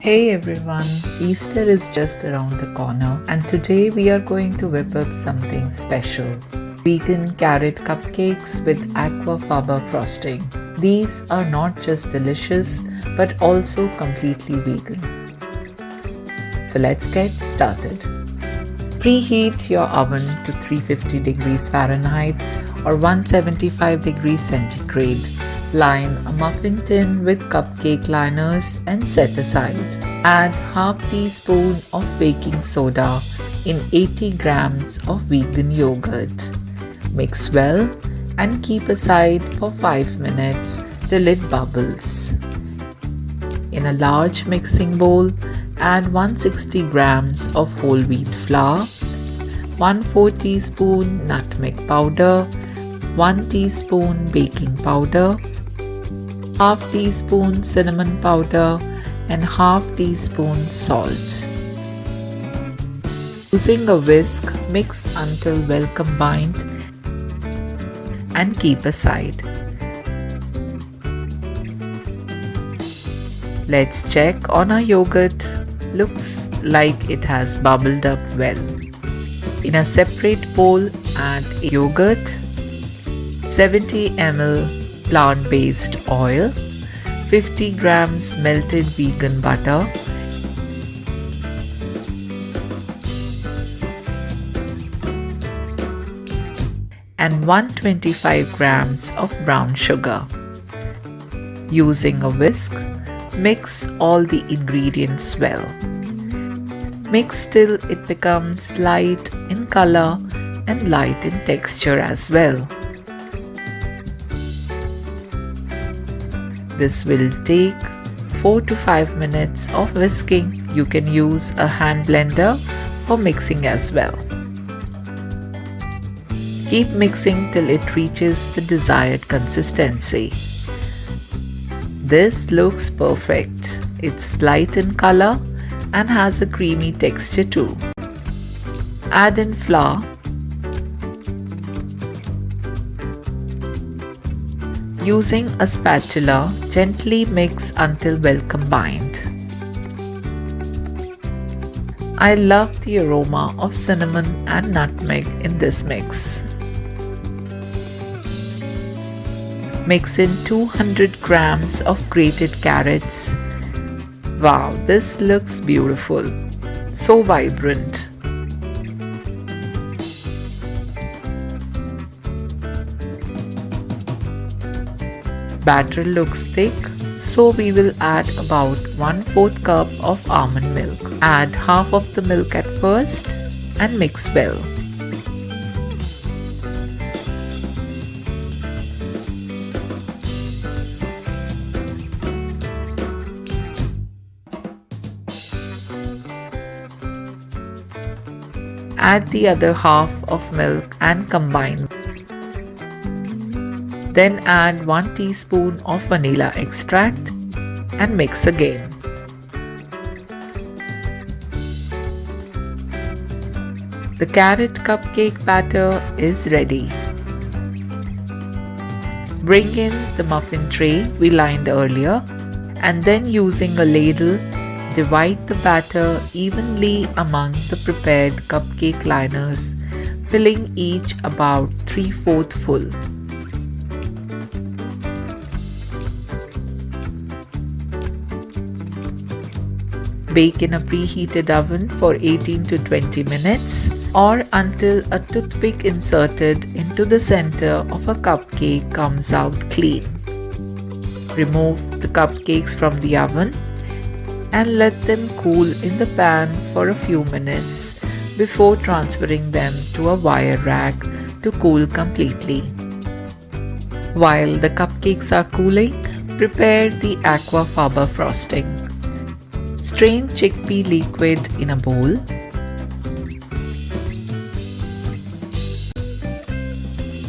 Hey everyone, Easter is just around the corner and today we are going to whip up something special. Vegan carrot cupcakes with aquafaba frosting. These are not just delicious but also completely vegan. So let's get started. Preheat your oven to 350 degrees Fahrenheit or 175 degrees centigrade. Line a muffin tin with cupcake liners and set aside. Add half teaspoon of baking soda in 80 grams of vegan yogurt. Mix well and keep aside for 5 minutes till it bubbles. In a large mixing bowl, add 160 grams of whole wheat flour, 1/4 teaspoon nutmeg powder, 1 teaspoon baking powder, half teaspoon cinnamon powder and half teaspoon salt. Using a whisk, mix until well combined and keep aside. Let's check on our yogurt. Looks like it has bubbled up well. In a separate bowl, add yogurt, 70 ml plant-based oil, 50 grams melted vegan butter, and 125 grams of brown sugar. Using a whisk, mix all the ingredients well. Mix till it becomes light in color and light in texture as well. This will take 4 to 5 minutes of whisking. You can use a hand blender for mixing as well. Keep mixing till it reaches the desired consistency. This looks perfect. It's light in color and has a creamy texture too. Add in flour. Using a spatula, gently mix until well combined. I love the aroma of cinnamon and nutmeg in this mix. Mix in 200 grams of grated carrots. Wow, this looks beautiful. So vibrant. Batter looks thick, so we will add about 1/4 cup of almond milk. Add half of the milk at first and mix well. Add the other half of milk and combine. Then add 1 teaspoon of vanilla extract and mix again. The carrot cupcake batter is ready. Bring in the muffin tray we lined earlier and then using a ladle, divide the batter evenly among the prepared cupcake liners, filling each about 3/4 full. Bake in a preheated oven for 18 to 20 minutes or until a toothpick inserted into the center of a cupcake comes out clean. Remove the cupcakes from the oven and let them cool in the pan for a few minutes before transferring them to a wire rack to cool completely. While the cupcakes are cooling, prepare the aquafaba frosting. Strain chickpea liquid in a bowl.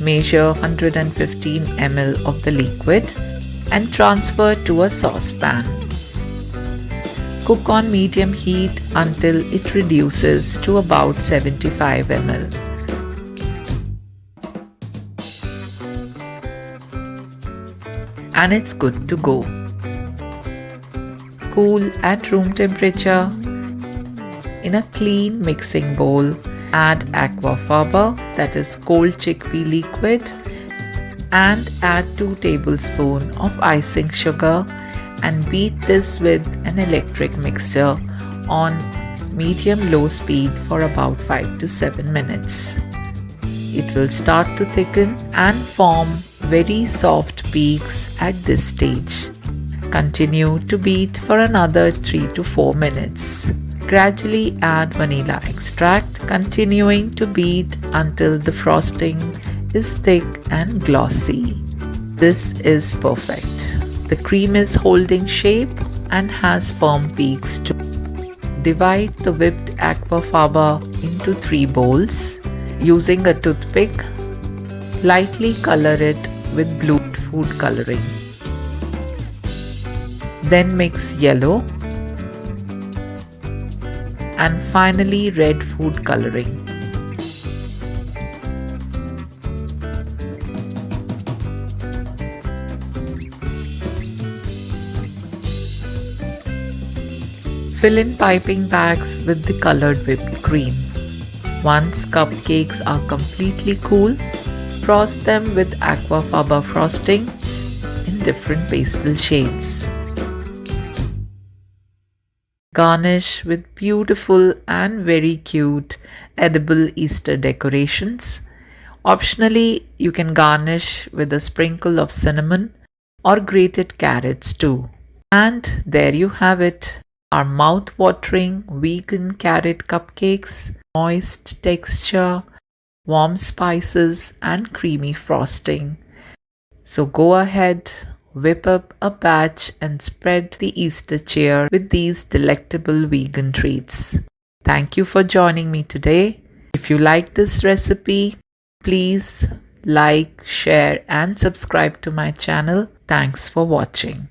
Measure 115 ml of the liquid and transfer to a saucepan. Cook on medium heat until it reduces to about 75 ml. And it's good to go. cool at room temperature. In a clean mixing bowl, add Aquafaba, that is cold chickpea liquid, and add 2 tablespoons of icing sugar and beat this with an electric mixer on medium-low speed for about 5 to 7 minutes. It will start to thicken and form very soft peaks at this stage. Continue to beat for another 3 to 4 minutes. Gradually add vanilla extract, continuing to beat until the frosting is thick and glossy. This is perfect. The cream is holding shape and has firm peaks too. Divide the whipped Aquafaba into 3 bowls. Using a toothpick, lightly color it with blue food coloring. Then mix yellow and finally red food coloring. Fill in piping bags with the colored whipped cream. Once cupcakes are completely cool, frost them with Aquafaba frosting in different pastel shades. Garnish with beautiful and very cute edible Easter decorations. Optionally, you can garnish with a sprinkle of cinnamon or grated carrots too. And there you have it, our mouth-watering vegan carrot cupcakes. Moist texture, warm spices and creamy frosting. So go ahead, whip up a batch and spread the Easter cheer with these delectable vegan treats. Thank you for joining me today. If you like this recipe, please like, share and subscribe to my channel. Thanks for watching.